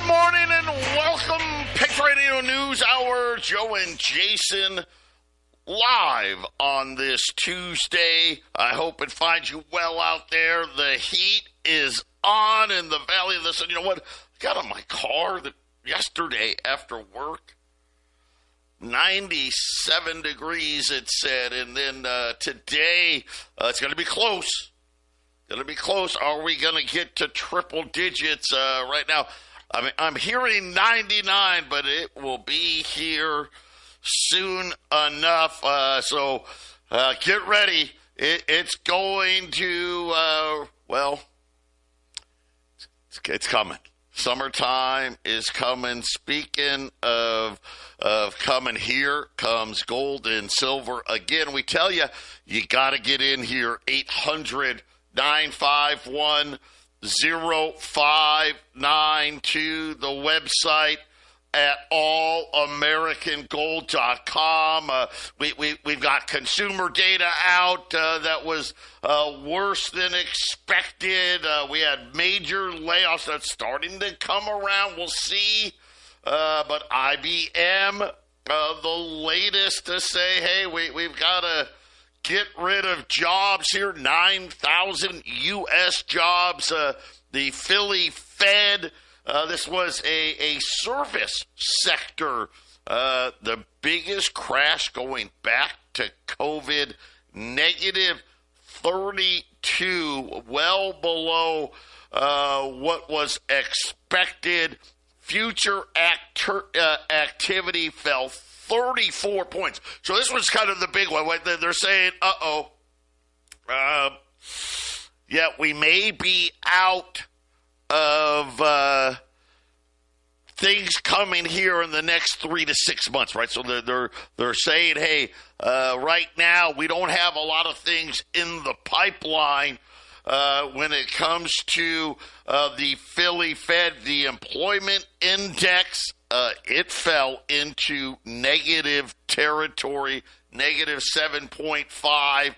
Good morning and welcome, Patriot Radio News Hour. Joe and Jason live on this Tuesday. I hope it finds you well out there. The heat is on in the Valley of the Sun. You know what? I got on my car yesterday after work. 97 degrees, it said. And then today, it's going to be close. Going to be close. Are we going to get to triple digits right now? I mean, I'm hearing 99, but it will be here soon enough. So get ready. It's going to, it's coming. Summertime is coming. Speaking of coming, here comes gold and silver. Again, we tell you, you got to get in here. 800-951-0592, the website at allamericangold.com. We've got consumer data out that was worse than expected. We had major layoffs that's starting to come around. We'll see. But IBM, the latest to say, hey, we've got to get rid of jobs here, 9,000 U.S. jobs. The Philly Fed, this was a service sector, the biggest crash going back to COVID, negative 32, well below what was expected. Future activity fell 34 points. So this was kind of the big one. They're saying, we may be out of things coming here in the next 3 to 6 months, right? So they're saying, hey, right now we don't have a lot of things in the pipeline when it comes to the Philly Fed. The employment index, it fell into negative territory, negative 7.5.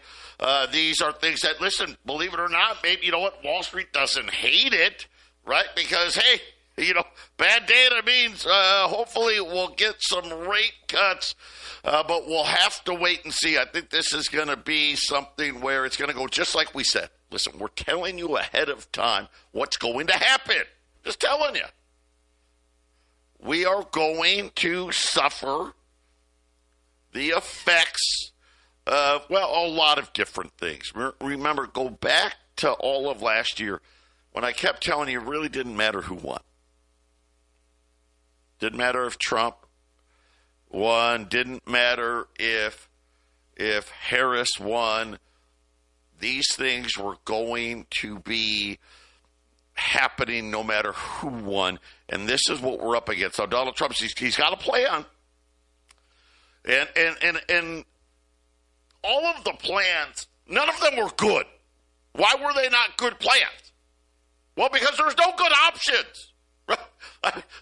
These are things that, listen, believe it or not, maybe, you know what, Wall Street doesn't hate it, right? Because, hey, bad data means hopefully we'll get some rate cuts, but we'll have to wait and see. I think this is going to be something where it's going to go just like we said. Listen, we're telling you ahead of time what's going to happen. Just telling you. We are going to suffer the effects of, a lot of different things. Remember, go back to all of last year when I kept telling you it really didn't matter who won. Didn't matter if Trump won. Didn't matter if Harris won. These things were going to be happening no matter who won. And this is what we're up against. So Donald Trump, he's got a plan. And all of the plans, none of them were good. Why were they not good plans? Well, because there's no good options.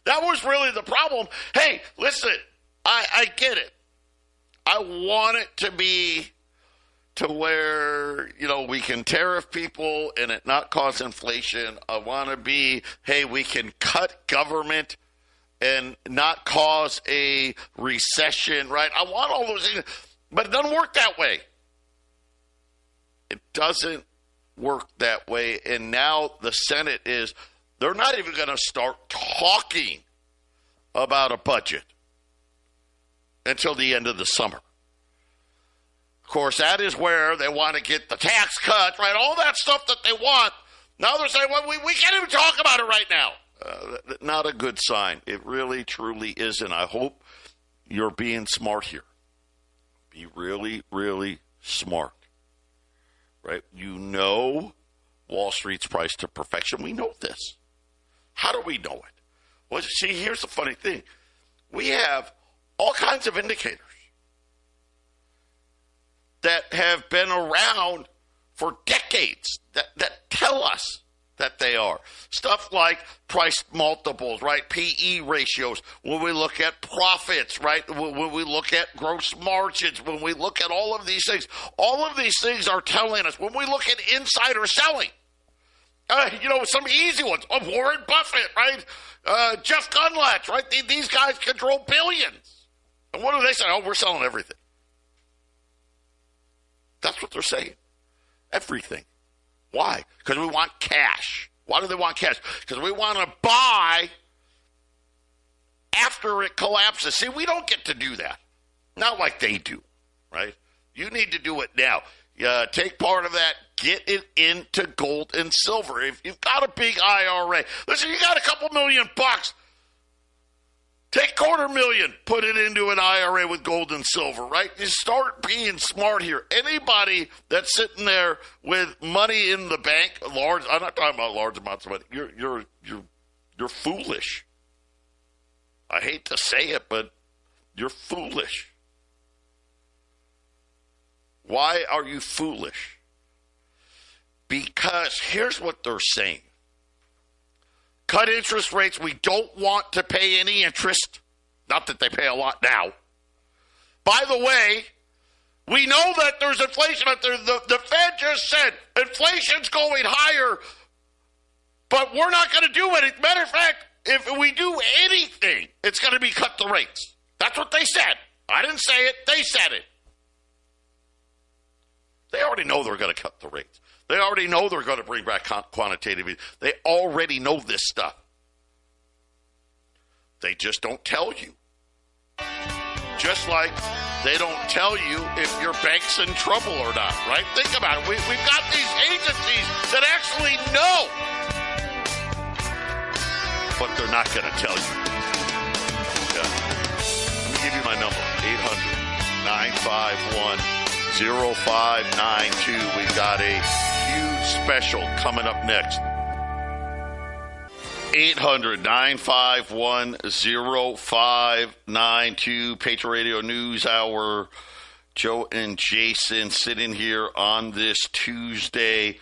That was really the problem. Hey, listen, I get it. I want it to be to where, we can tariff people and it not cause inflation. I want to be, hey, we can cut government and not cause a recession, right? I want all those things, but it doesn't work that way. It doesn't work that way. And now the Senate they're not even going to start talking about a budget until the end of the summer. Of course, that is where they want to get the tax cuts, right? All that stuff that they want. Now they're saying, well, we can't even talk about it right now. Not a good sign. It really, truly isn't. I hope you're being smart here. Be really, really smart, right? Wall Street's price to perfection. We know this. How do we know it? Well, see, here's the funny thing. We have all kinds of indicators that have been around for decades that tell us that they are. Stuff like price multiples, right? PE ratios. When we look at profits, right? When we look at gross margins, when we look at all of these things are telling us. When we look at insider selling, Some easy ones. Oh, Warren Buffett, right? Jeff Gundlach, right? These guys control billions. And what do they say? Oh, we're selling everything. That's what they're saying. Everything. Why? Because we want cash. Why do they want cash? Because we want to buy after it collapses. See, we don't get to do that. Not like they do, right? You need to do it now. Take part of that. Get it into gold and silver. If you've got a big IRA, listen, you got a couple $1,000,000. Take $250,000, put it into an IRA with gold and silver, right? You start being smart here. Anybody that's sitting there with money in the bank, I'm not talking about large amounts of money. You're foolish. I hate to say it, but you're foolish. Why are you foolish? Because here's what they're saying. Cut interest rates. We don't want to pay any interest. Not that they pay a lot now. By the way, we know that there's inflation out there. The Fed just said inflation's going higher, but we're not going to do it. Matter of fact, if we do anything, it's going to be cut the rates. That's what they said. I didn't say it. They said it. They already know they're going to cut the rates. They already know they're going to bring back quantitative easing. They already know this stuff. They just don't tell you. Just like they don't tell you if your bank's in trouble or not, right? Think about it. We've got these agencies that actually know, but they're not going to tell you. Yeah. Let me give you my number, 800-951-0592. We've got a huge special coming up next. 800-951-0592. Patriot Radio News Hour. Joe and Jason sitting here on this Tuesday.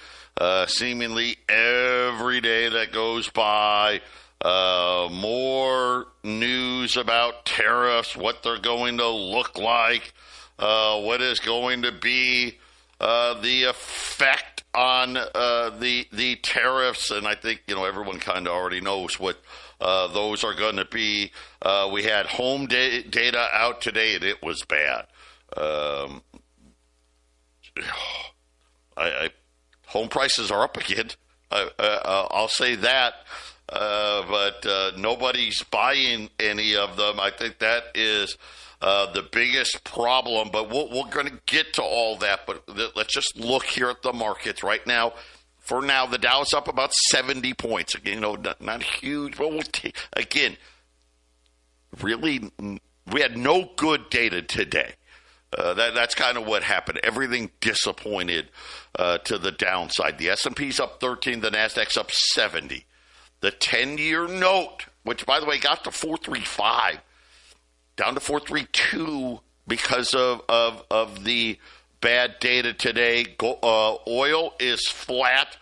Seemingly every day that goes by, more news about tariffs, what they're going to look like, what is going to be the effect on the tariffs, and I think everyone kind of already knows what those are going to be. We had home data out today, and it was bad. Home prices are up again. I'll say that, but nobody's buying any of them. I think that is the biggest problem, but we're going to get to all that. But let's just look here at the markets right now. For now, the Dow's up about 70 points. Again, not huge, but we'll take, again, really, we had no good data today. That's kind of what happened. Everything disappointed to the downside. The S&P's up 13, the Nasdaq's up 70. The 10-year note, which, by the way, got to 435, down to 432 because of the bad data today. Oil is flat.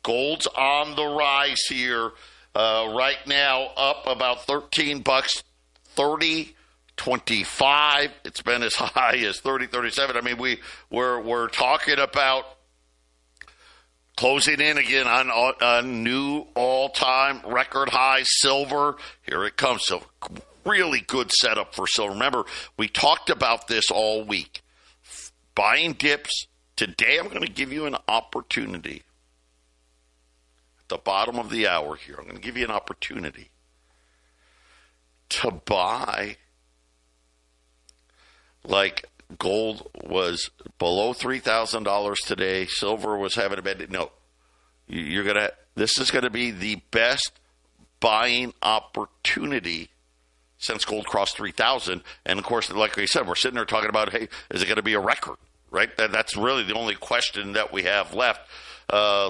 Gold's on the rise here. Right now, up about $13, 30.25. It's been as high as 30.37. I mean, we're talking about closing in again on new all-time record high silver. Here it comes. So really good setup for silver. Remember, we talked about this all week. Buying dips. Today I'm going to give you an opportunity. At the bottom of the hour here, I'm going to give you an opportunity to buy, like gold was below $3,000 today. Silver was having a bad day. No, this is going to be the best buying opportunity since gold crossed 3,000. And of course, like I said, we're sitting there talking about, hey, is it going to be a record? Right? That's really the only question that we have left.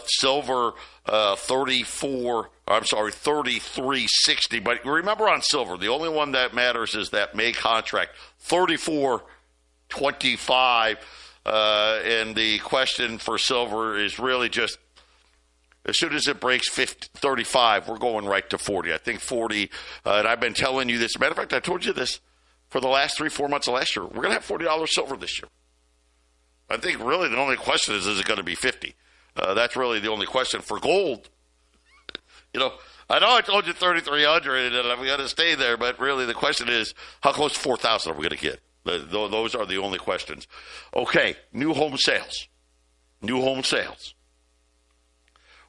Silver, 33.60. But remember on silver, the only one that matters is that May contract, 34.25. And the question for silver is really just, as soon as it breaks 35, we're going right to 40. I think 40, and I've been telling you this. As a matter of fact, I told you this for the last 3-4 months of last year. We're going to have $40 silver this year. I think really the only question is it going to be 50? That's really the only question. For gold, I know I told you 3,300 and I'm going to stay there, but really the question is, how close to 4,000 are we going to get? Those are the only questions. Okay, new home sales. New home sales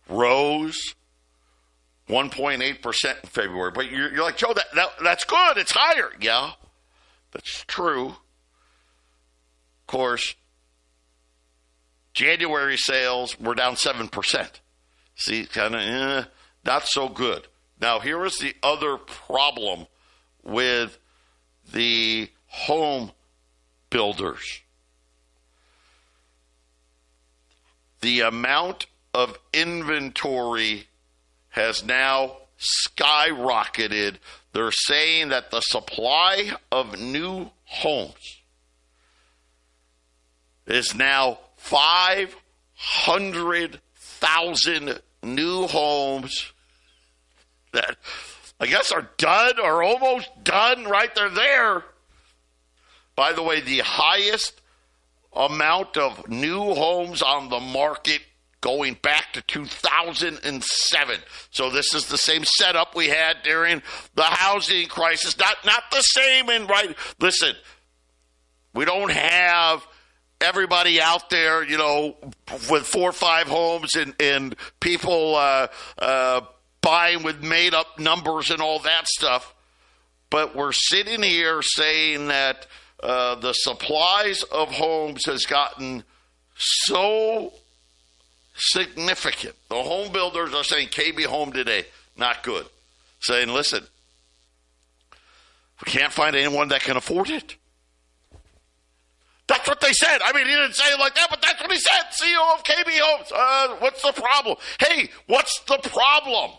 rose 1.8% in February. But you're like, Joe, that's good. It's higher. Yeah, that's true. Of course, January sales were down 7%. See, kind of not so good. Now, here is the other problem with the home builders. The amount of inventory has now skyrocketed. They're saying that the supply of new homes is now 500,000 new homes that I guess are done or almost done, right? They're there. By the way, the highest amount of new homes on the market going back to 2007. So this is the same setup we had during the housing crisis. Not the same, and right, listen, we don't have everybody out there, with 4 or 5 homes and people buying with made-up numbers and all that stuff. But we're sitting here saying that the supplies of homes has gotten so significant. The home builders are saying KB Home today, not good. Saying, listen, we can't find anyone that can afford it. That's what they said. I mean, he didn't say it like that, but that's what he said. CEO of KB Homes. What's the problem? Hey, what's the problem?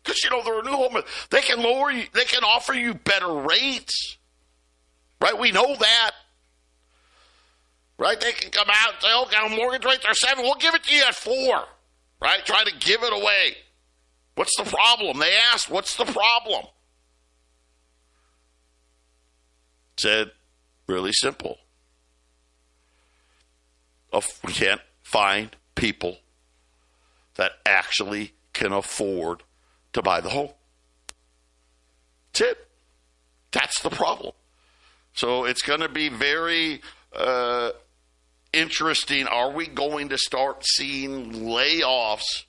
Because, they're a new home. They can lower you. They can offer you better rates. Right? We know that. Right? They can come out and say, okay, our mortgage rates are 7. We'll give it to you at 4. Right? Try to give it away. What's the problem? They asked, what's the problem? Said, really simple. We can't find people that actually can afford to buy the home. That's it. That's the problem. So it's going to be very interesting. Are we going to start seeing layoffs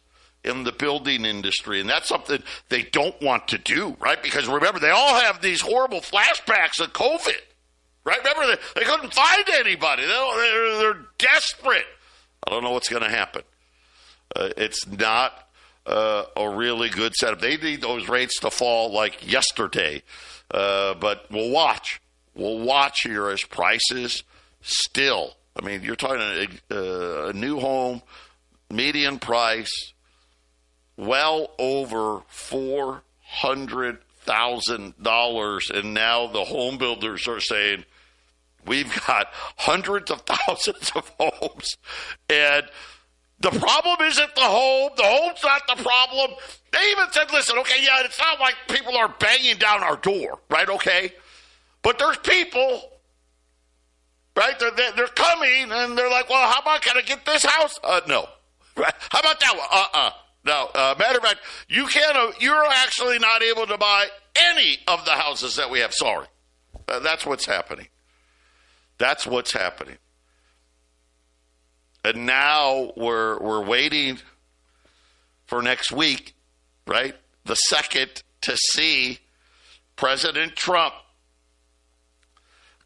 in the building industry? And that's something they don't want to do, right? Because remember, they all have these horrible flashbacks of COVID, right? Remember, they couldn't find anybody. They're desperate. I don't know what's going to happen. It's not a really good setup. They need those rates to fall like yesterday. But we'll watch. We'll watch here as prices still. I mean, you're talking a new home, median price, well over $400,000. And now the home builders are saying, we've got hundreds of thousands of homes. And the problem isn't the home. The home's not the problem. They even said, listen, okay, yeah, it's not like people are banging down our door, right? Okay. But there's people, right? They're coming and they're like, well, how about, can I get this house? No. How about that one? No. Matter of fact, you're actually not able to buy any of the houses that we have. Sorry. That's what's happening. That's what's happening. And now we're waiting for next week, right? The 2nd to see President Trump.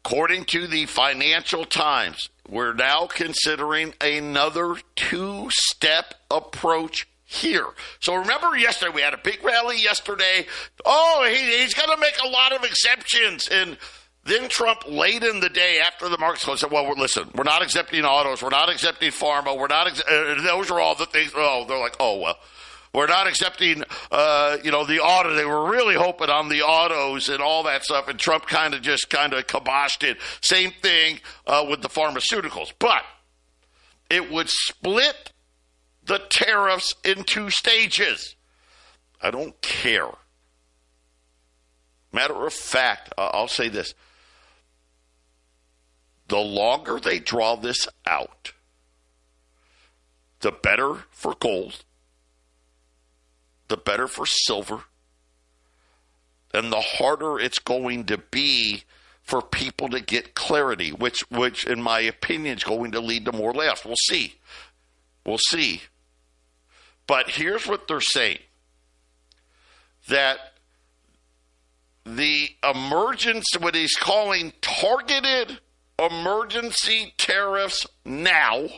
According to the Financial Times, we're now considering another 2-step approach here. So remember yesterday, we had a big rally yesterday. Oh, he's going to make a lot of exemptions. And then Trump, late in the day after the markets closed, said, well, listen, we're not accepting autos. We're not accepting pharma. We're not. Those are all the things. Oh, they're like, oh, well. We're not accepting, the auto. They were really hoping on the autos and all that stuff, and Trump kind of kiboshed it. Same thing with the pharmaceuticals. But it would split the tariffs in 2 stages. I don't care. Matter of fact, I'll say this. The longer they draw this out, the better for gold, the better for silver, and the harder it's going to be for people to get clarity, which in my opinion is going to lead to more layoffs. We'll see. But here's what they're saying, that the emergency, what he's calling targeted emergency tariffs now,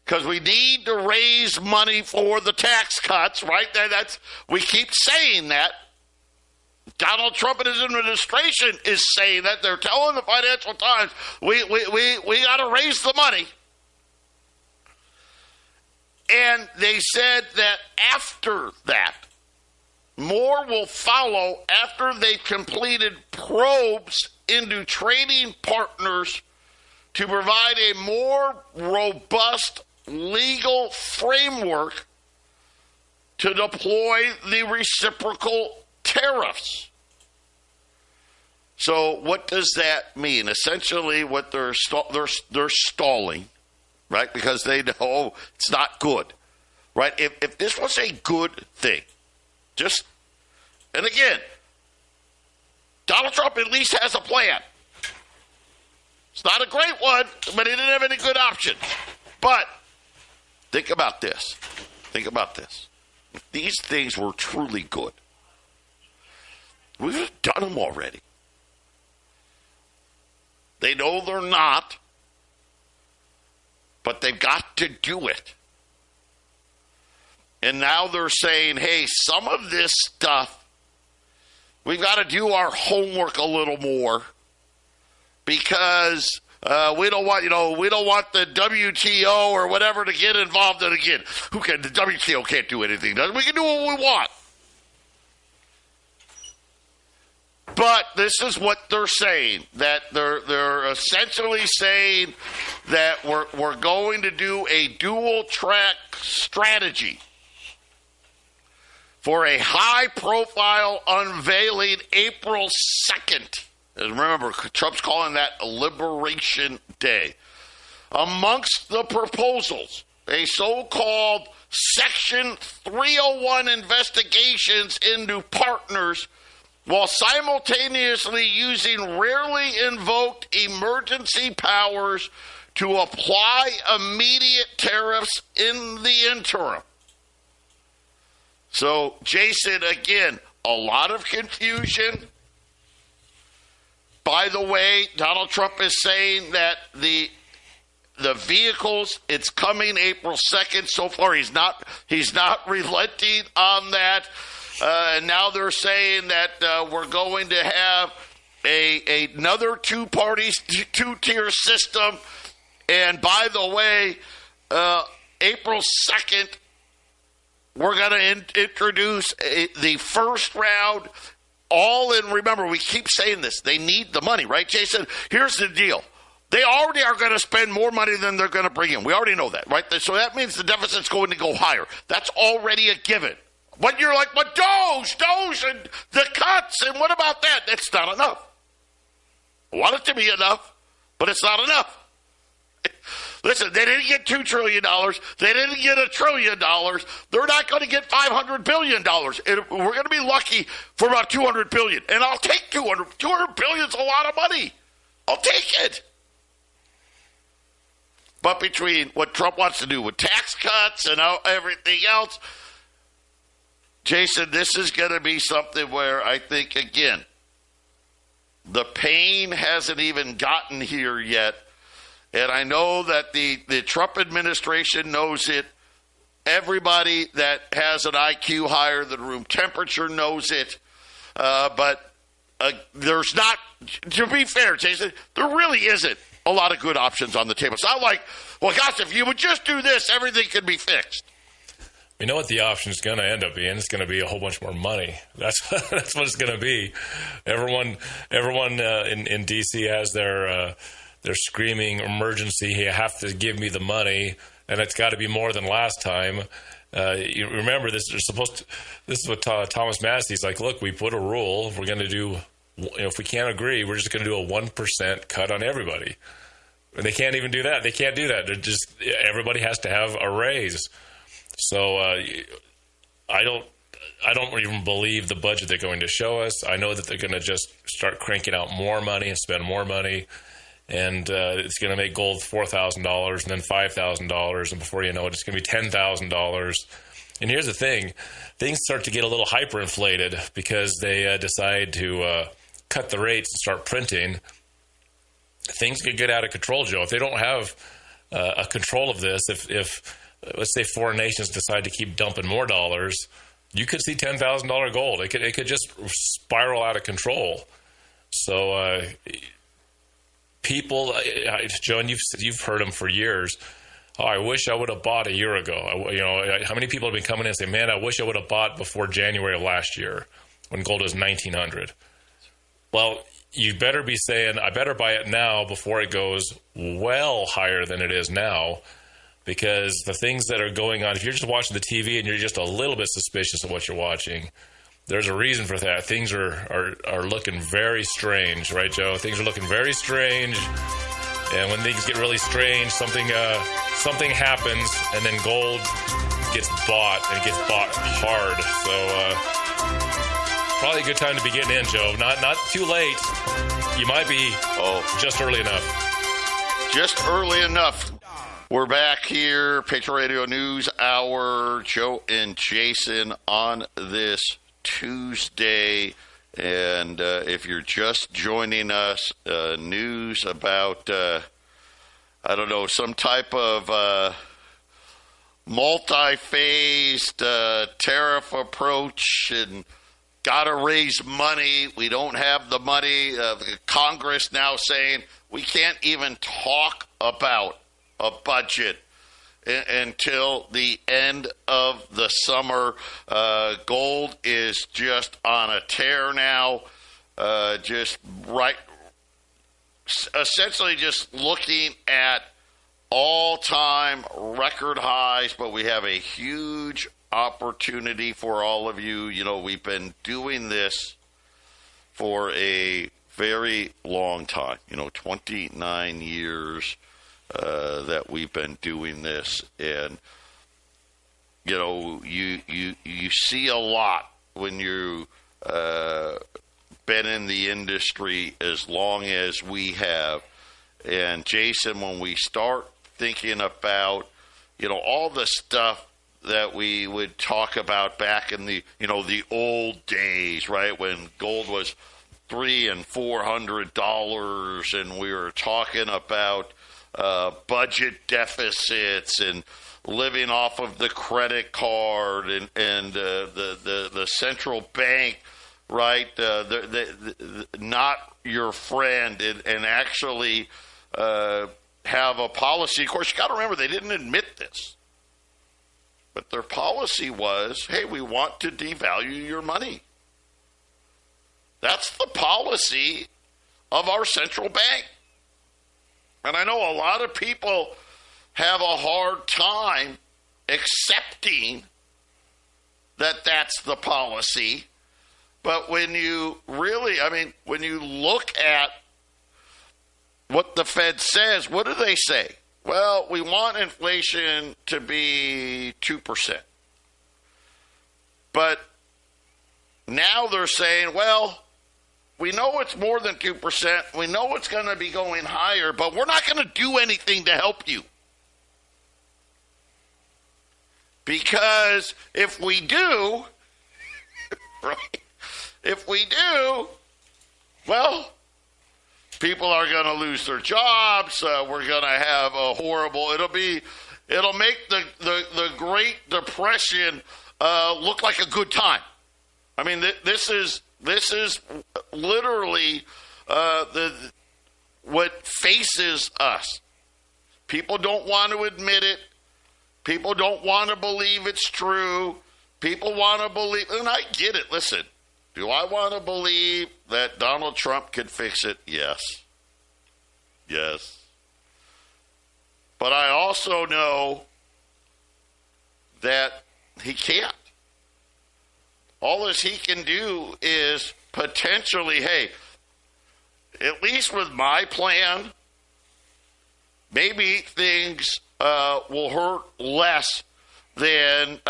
because we need to raise money for the tax cuts, right? We keep saying that. Donald Trump and his administration is saying that. They're telling the Financial Times, we got to raise the money. And they said that after that, more will follow after they've completed probes into trading partners to provide a more robust legal framework to deploy the reciprocal tariffs. So what does that mean? Essentially, what they're stalling, right? Because they know it's not good, right? If this was a good thing, and again, Donald Trump at least has a plan. It's not a great one, but he didn't have any good options. But think about this. If these things were truly good, we've done them already. They know they're not, but they've got to do it. And now they're saying, hey, some of this stuff, we've got to do our homework a little more, because we don't want the WTO or whatever to get involved in again. The WTO can't do anything. We can do what we want. But this is what they're saying, that they're essentially saying that we're going to do a dual track strategy for a high-profile unveiling April 2nd. And remember, Trump's calling that Liberation Day. Amongst the proposals, a so-called Section 301 investigations into partners while simultaneously using rarely invoked emergency powers to apply immediate tariffs in the interim. So, Jason, again, a lot of confusion. By the way, Donald Trump is saying that the vehicles, it's coming April 2nd. So far, he's not relenting on that. And now they're saying that we're going to have another two-tier system. And by the way, April 2nd, we're going to introduce the first round. Remember, we keep saying this. They need the money, right, Jason? Here's the deal. They already are going to spend more money than they're going to bring in. We already know that, right? So that means the deficit's going to go higher. That's already a given. But you're like, but Doge, and the cuts, and what about that? That's not enough. I want it to be enough, but it's not enough. Listen, they didn't get $2 trillion. They didn't get $1 trillion. They're not going to get $500 billion. And we're going to be lucky for about $200 billion. And I'll take $200. $200 billion is a lot of money. I'll take it. But between what Trump wants to do with tax cuts and everything else, Jason, this is going to be something where I think, again, the pain hasn't even gotten here yet. And I know that the Trump administration knows it. Everybody that has an IQ higher than room temperature knows it. But there's not, to be fair, Jason, there really isn't a lot of good options on the table. It's not like, well, gosh, if you would just do this, everything could be fixed. You know what the option is going to end up being? It's going to be a whole bunch more money. That's what it's going to be. Everyone in D.C. has their screaming emergency. You have to give me the money, and it's got to be more than last time. You remember this? This is what Thomas Massey's like. Look, we put a rule. We're going to do. If we can't agree, we're just going to do a 1% cut on everybody. And they can't even do that. They can't do that. They're just everybody has to have a raise. So I don't even believe the budget they're going to show us. I know that they're going to just start cranking out more money and spend more money, and it's going to make gold $4,000 and then $5,000, and before you know it, it's going to be $10,000. And here's the thing. Things start to get a little hyperinflated because they decide to cut the rates and start printing. Things could get out of control, Joe. If they don't have a control of this, if let's say foreign nations decide to keep dumping more dollars, you could see $10,000 gold. It could just spiral out of control. So people, Joe, and you've heard them for years. Oh, I wish I would have bought a year ago. How many people have been coming in and saying, "Man, I wish I would have bought before January of last year when gold was 1,900." Well, you better be saying, "I better buy it now before it goes well higher than it is now." Because the things that are going on, if you're just watching the TV and you're just a little bit suspicious of what you're watching, there's a reason for that. Things are looking very strange, right, Joe? Things are looking very strange. And when things get really strange, something happens, and then gold gets bought, and it gets bought hard. So probably a good time to be getting in, Joe. Not too late. You might be just early enough. Just early enough. We're back here, Patriot Radio News Hour, Joe and Jason on this Tuesday. And if you're just joining us, news about, some type of multi-phased tariff approach and got to raise money. We don't have the money. The Congress now saying we can't even talk about a budget until the end of the summer. Gold is just on a tear now. Essentially just looking at all-time record highs, but we have a huge opportunity for all of you. You know, we've been doing this for a very long time, 29 years. That we've been doing this, and you see a lot when you been in the industry as long as we have. And Jason, when we start thinking about all the stuff that we would talk about back in the the old days, right, when gold was $300 and $400, and we were talking about budget deficits and living off of the credit card and the central bank, right? Not your friend, and actually have a policy. Of course, you got to remember they didn't admit this, but their policy was, "Hey, we want to devalue your money." That's the policy of our central bank. And I know a lot of people have a hard time accepting that that's the policy. But when you when you look at what the Fed says, what do they say? Well, we want inflation to be 2%. But now they're saying, well, we know it's more than 2%. We know it's going to be going higher, but we're not going to do anything to help you. Because if we do, right, well, people are going to lose their jobs. We're going to have a horrible, it'll make the Great Depression look like a good time. I mean, this is literally what faces us. People don't want to admit it. People don't want to believe it's true. People want to believe, and I get it. Listen, do I want to believe that Donald Trump could fix it? Yes. Yes. But I also know that he can't. All this he can do is potentially, hey, at least with my plan, maybe things will hurt less than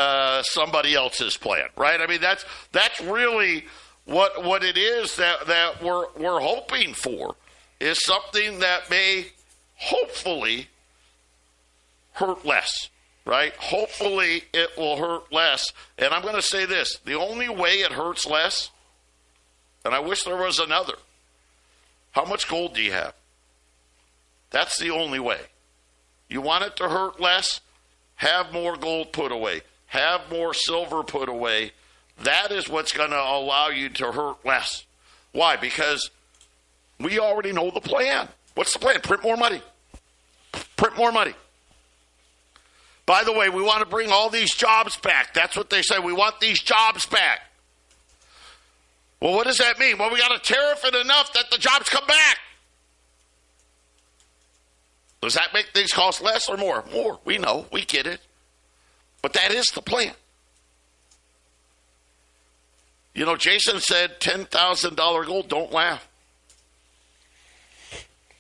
somebody else's plan, right? I mean, that's really what it is that we're hoping for, is something that may hopefully hurt less, right? Hopefully it will hurt less. And I'm going to say this, the only way it hurts less, and I wish there was another, how much gold do you have? That's the only way. You want it to hurt less? Have more gold put away. Have more silver put away. That is what's going to allow you to hurt less. Why? Because we already know the plan. What's the plan? Print more money. Print more money. By the way, we want to bring all these jobs back. That's what they say. We want these jobs back. Well, what does that mean? Well, we got to tariff it enough that the jobs come back. Does that make things cost less or more? More. We know. We get it. But that is the plan. You know, Jason said $10,000 gold. Don't laugh.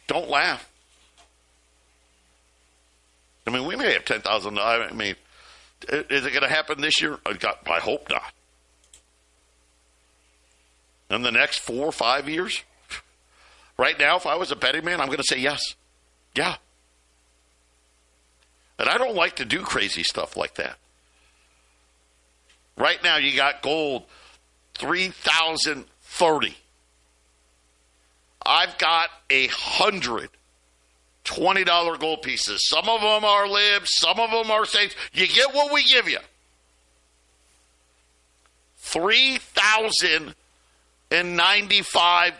Don't laugh. I mean, we may have $10,000. I mean, is it going to happen this year? I hope not. In the next 4 or 5 years? Right now, if I was a betting man, I'm going to say yes. Yeah. And I don't like to do crazy stuff like that. Right now, you got gold, $3,030. I've got 100 $20 gold pieces. Some of them are libs, some of them are saints. You get what we give you. $3,095.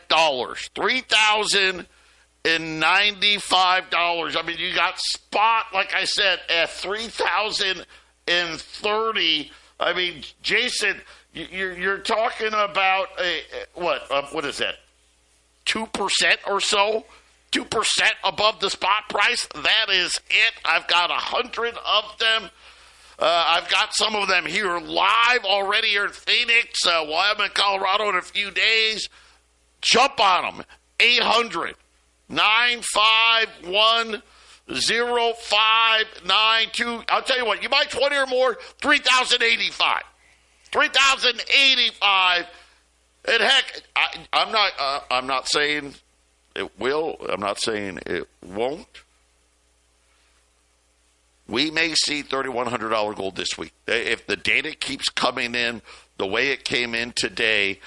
$3,095. I mean, you got spot, like I said, at $3,030. I mean, Jason, you're talking about what is that? 2% or so? 2% above the spot price. That is it. I've got 100 of them. I've got some of them here live already here in Phoenix. We'll have them in Colorado in a few days. Jump on them. 800-951-0592. I'll tell you what, you buy 20 or more, $3,085. $3,085. And heck, I'm not saying it will. I'm not saying it won't. We may see $3,100 gold this week. If the data keeps coming in the way it came in today,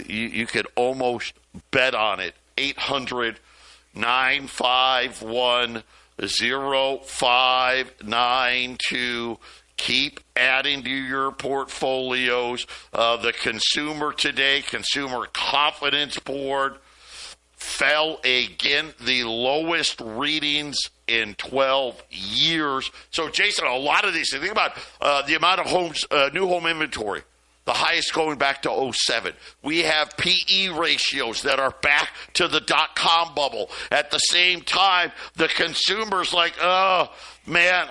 you could almost bet on it. 800-951-0592. Keep adding to your portfolios. The consumer today, Consumer Confidence Board, fell again, the lowest readings in 12 years. So, Jason, a lot of these, think about the amount of homes, new home inventory, the highest going back to 2007. We have PE ratios that are back to the dot-com bubble. At the same time, the consumer's like, oh, man,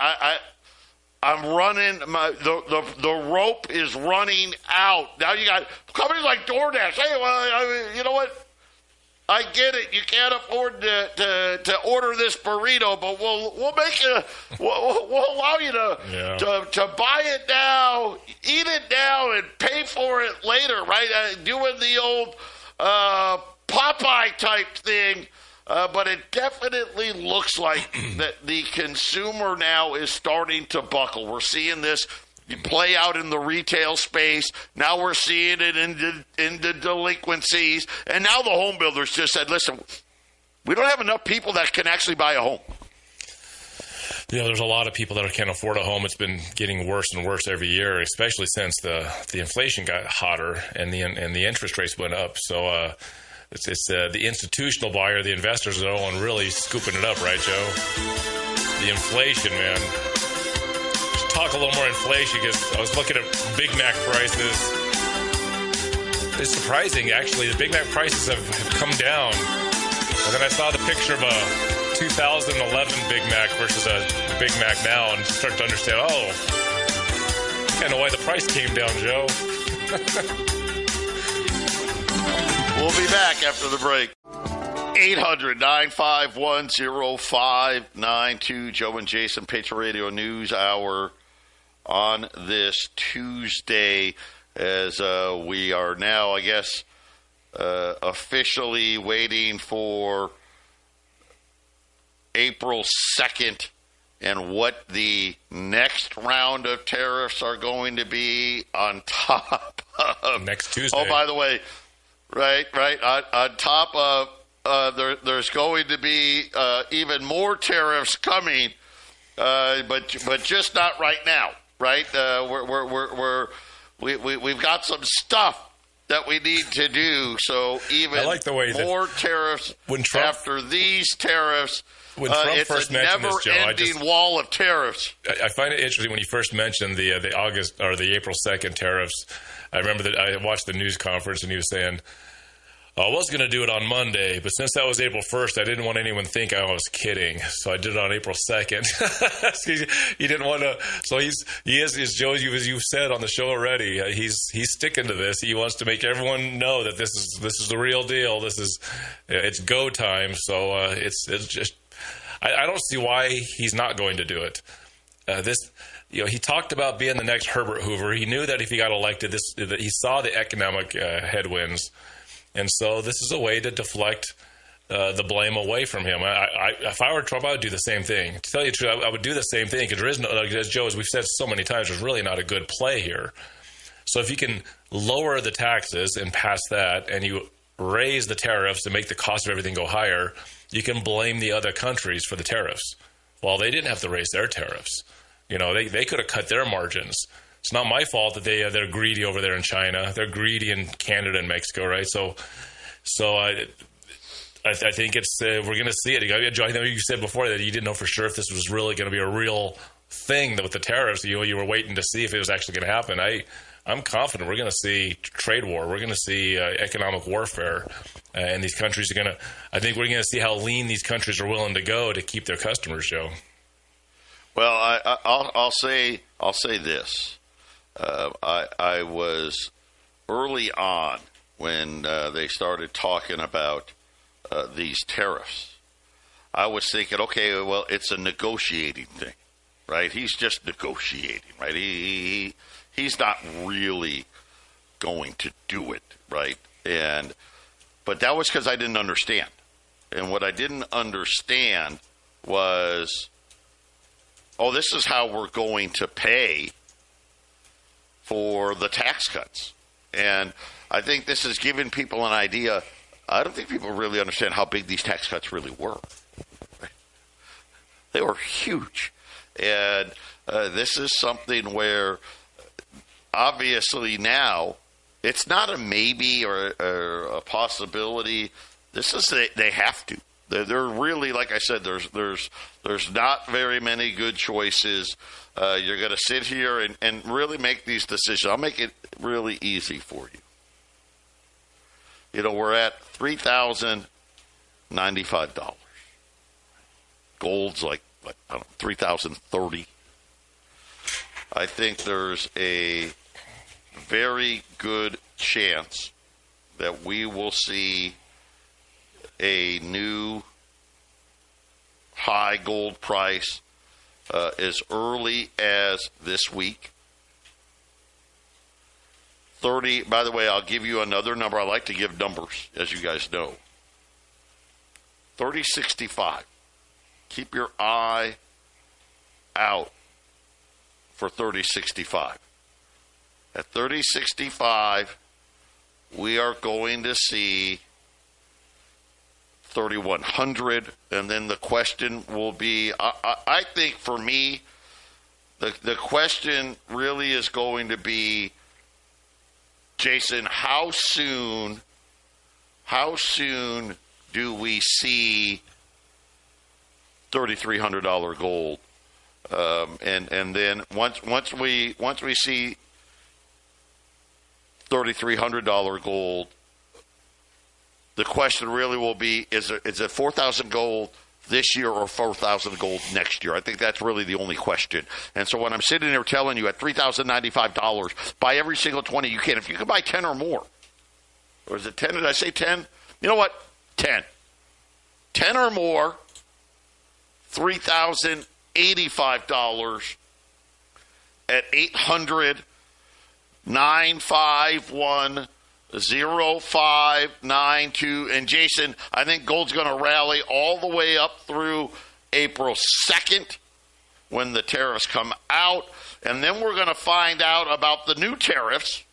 I'm running, the rope is running out. Now you got companies like DoorDash. Hey, well, you know what? I get it. You can't afford to order this burrito, but we'll make it. We'll allow you to buy it now, eat it now, and pay for it later. Right? Doing the old Popeye type thing. But it definitely looks like that the consumer now is starting to buckle. We're seeing this play out in the retail space. Now we're seeing it in the delinquencies. And now the home builders just said, listen, we don't have enough people that can actually buy a home. Yeah, there's a lot of people that can't afford a home. It's been getting worse and worse every year, especially since the inflation got hotter and the interest rates went up. So it's the institutional buyer, the investors are the one really scooping it up, right, Joe? The inflation, man. Talk a little more inflation, because I was looking at Big Mac prices. It's surprising, actually. The Big Mac prices have come down. And then I saw the picture of a 2011 Big Mac versus a Big Mac now, and start to understand, I kind of know why the price came down, Joe. We'll be back after the break. 800-951-0592. Joe and Jason, Patriot Radio News Hour. on this Tuesday as we are now, I guess, officially waiting for April 2nd and what the next round of tariffs are going to be on top of next Tuesday. Oh, by the way, right. On top of there's going to be even more tariffs coming, but just not right now, right? We've got some stuff that we need to do. So even I like the way more tariffs after these tariffs. When Trump first mentioned this, Joe, never-ending wall of tariffs. I find it interesting when you first mentioned the August or the April 2nd tariffs. I remember that I watched the news conference and he was saying, I was going to do it on Monday, but since that was April 1st, I didn't want anyone to think I was kidding. So I did it on April 2nd. He didn't want to. So he is, Joe, as you've said on the show already, he's sticking to this. He wants to make everyone know that this is the real deal. It's go time. So it's just, I don't see why he's not going to do it. He talked about being the next Herbert Hoover. He knew that if he got elected, that he saw the economic headwinds. And so this is a way to deflect the blame away from him. If I were Trump, I would do the same thing. To tell you the truth, I would do the same thing because there is no, as Joe, as we've said so many times, there's really not a good play here. So if you can lower the taxes and pass that, and you raise the tariffs and make the cost of everything go higher, you can blame the other countries for the tariffs. Well, they didn't have to raise their tariffs. They could have cut their margins. It's not my fault that they're greedy over there in China. They're greedy in Canada and Mexico, right? So I think we're going to see it. Joe, I know you said before that you didn't know for sure if this was really going to be a real thing with the tariffs. You were waiting to see if it was actually going to happen. I'm confident we're going to see trade war. We're going to see economic warfare, and these countries are going to. I think we're going to see how lean these countries are willing to go to keep their customers, Joe. Well, I'll say this. I was early on when they started talking about these tariffs. I was thinking, okay, well, it's a negotiating thing, right? He's just negotiating, right? He's not really going to do it, right? But that was because I didn't understand. And what I didn't understand was, this is how we're going to pay for the tax cuts. And I think this is giving people an idea. I don't think people really understand how big these tax cuts really were. Right? They were huge. And this is something where obviously now it's not a maybe or a possibility. This is they have to. They're really, like I said, there's not very many good choices. You're going to sit here and really make these decisions. I'll make it really easy for you. We're at $3,095. Gold's like $3,030. I think there's a very good chance that we will see a new high gold price as early as this week. 30, by the way, I'll give you another number. I like to give numbers, as you guys know. 30.65. Keep your eye out for 30.65. At 30.65, we are going to see 3,100, and then the question will be, I think for me, the question really is going to be, Jason, how soon do we see $3,300 gold? And then once we see $3,300 gold, the question really will be, is it 4,000 gold this year or 4,000 gold next year? I think that's really the only question. And so when I'm sitting here telling you at $3,095, buy every single 20 you can. If you can buy 10 or more, or is it 10? Did I say 10? You know what? 10. 10 or more, $3,085. at 800-951-0592. And Jason, I think gold's going to rally all the way up through April 2nd when the tariffs come out. And then we're going to find out about the new tariffs,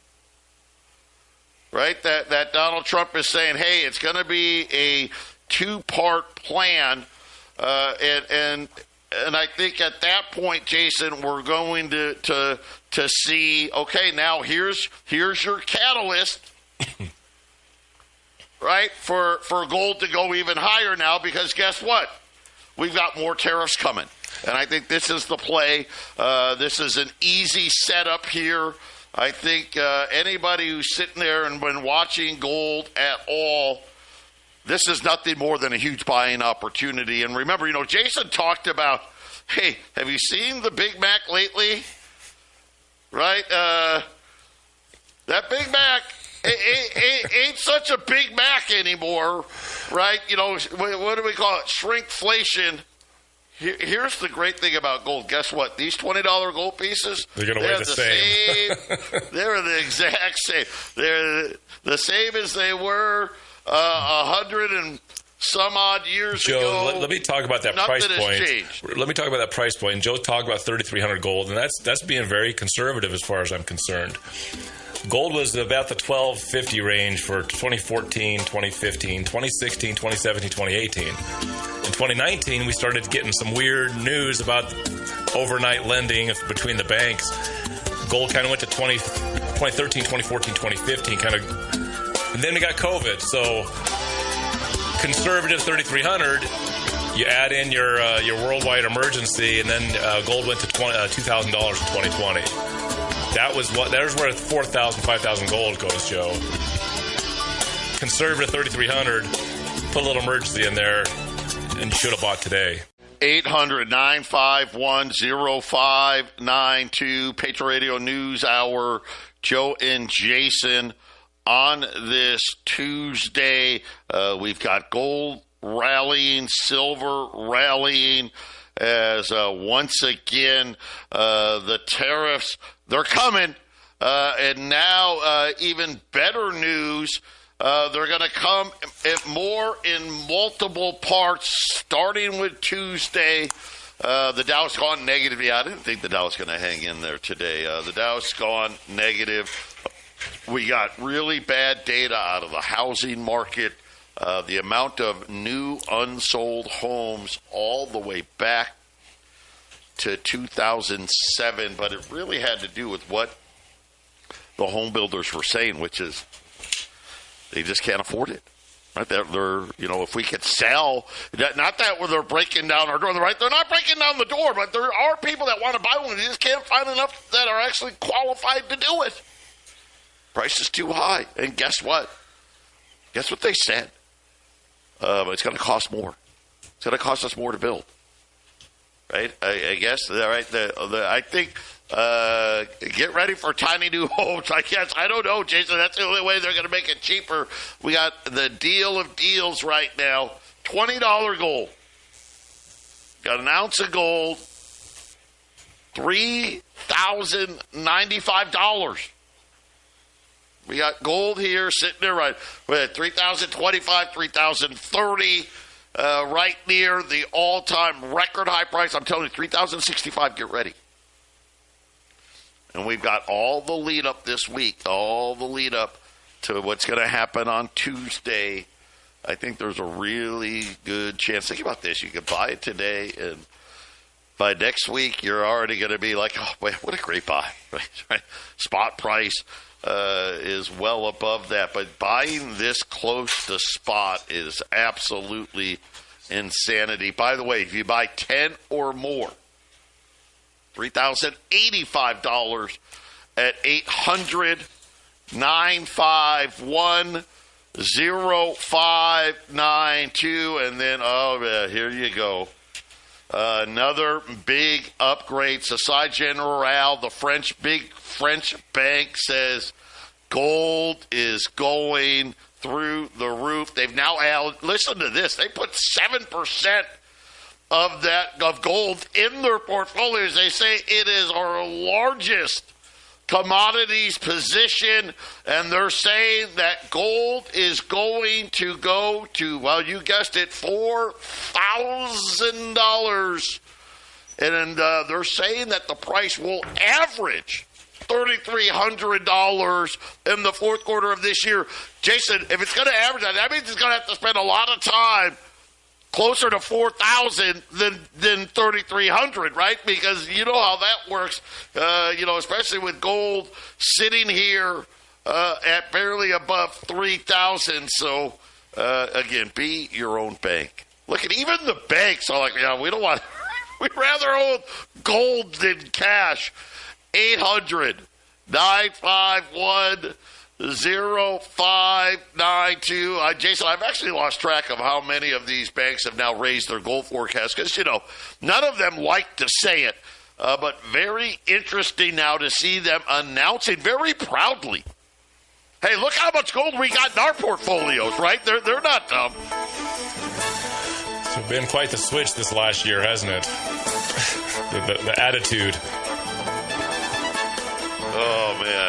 right? That Donald Trump is saying, hey, it's going to be a two-part plan. And I think at that point, Jason, we're going to see, okay, now here's your catalyst, right, for gold to go even higher now, because guess what? We've got more tariffs coming. And I think this is the play. This is an easy setup here. I think anybody who's sitting there and been watching gold at all, this is nothing more than a huge buying opportunity. And remember, Jason talked about, hey, have you seen the Big Mac lately? Right? That Big Mac ain't such a Big Mac anymore, right? What do we call it? Shrinkflation. Here's the great thing about gold. Guess what? These $20 gold pieces, they're going to weigh the same. They're the exact same. They're the same as they were 100 and some odd years ago. Joe, let me talk about that price point. Changed. Let me talk about that price point. And Joe talked about 3,300 gold, and that's being very conservative as far as I'm concerned. Gold was about the 1,250 range for 2014, 2015, 2016, 2017, 2018. In 2019, we started getting some weird news about overnight lending between the banks. Gold kind of went to 2013, 2014, 2015, and then we got COVID. So conservative 3,300. You add in your worldwide emergency, and then gold went to $2,000 in 2020. There's where 4,000, 5,000 gold goes, Joe. Conservative 3,300. Put a little emergency in there, and you should have bought today. 800-951-0592. Patriot Radio News Hour. Joe and Jason on this Tuesday. We've got gold rallying, silver rallying, as once again the tariffs, they're coming. And now even better news, they're going to come more in multiple parts, starting with Tuesday. The Dow's gone negative. Yeah, I didn't think the Dow was going to hang in there today. The Dow's gone negative. We got really bad data out of the housing market. The amount of new unsold homes all the way back to 2007, but it really had to do with what the home builders were saying, which is they just can't afford it. Right? They're if we could sell, not that they're breaking down our door, right? They're not breaking down the door, but there are people that want to buy one. They just can't find enough that are actually qualified to do it. Price is too high, and guess what? Guess what they said? It's going to cost more. It's going to cost us more to build. Right? I guess. Right? I think get ready for tiny new homes. I guess. I don't know, Jason. That's the only way they're going to make it cheaper. We got the deal of deals right now. $20 gold. Got an ounce of gold. $3,095. We got gold here sitting there right with $3,025, $3,030, right near the all-time record high price. I'm telling you, $3,065. Get ready. And we've got all the lead up this week, all the lead up to what's going to happen on Tuesday. I think there's a really good chance. Think about this. You could buy it today, and by next week, you're already going to be like, oh, boy, what a great buy. Right? Spot price is well above that. But buying this close to spot is absolutely insanity. By the way, if you buy 10 or more, $3,085 at 800-951-0592. And then, here you go. Another big upgrade. Societe Generale, the French bank, says gold is going through the roof. They've now added, listen to this, they put 7% of gold in their portfolios. They say it is our largest commodities position, and they're saying that gold is going to go to, well, you guessed it, $4,000. And they're saying that the price will average $3,300 in the fourth quarter of this year. Jason, if it's going to average that means it's going to have to spend a lot of time closer to $4,000 than $3,300, right? Because you know how that works, especially with gold sitting here at barely above $3,000. So, again, be your own bank. Look at even the banks are like, we don't want, we'd rather own gold than cash. 800-951-0592. Jason, I've actually lost track of how many of these banks have now raised their gold forecast because, none of them like to say it. But very interesting now to see them announcing very proudly, hey, look how much gold we got in our portfolios, right? They're not dumb. It's been quite the switch this last year, hasn't it? the attitude. Oh, man.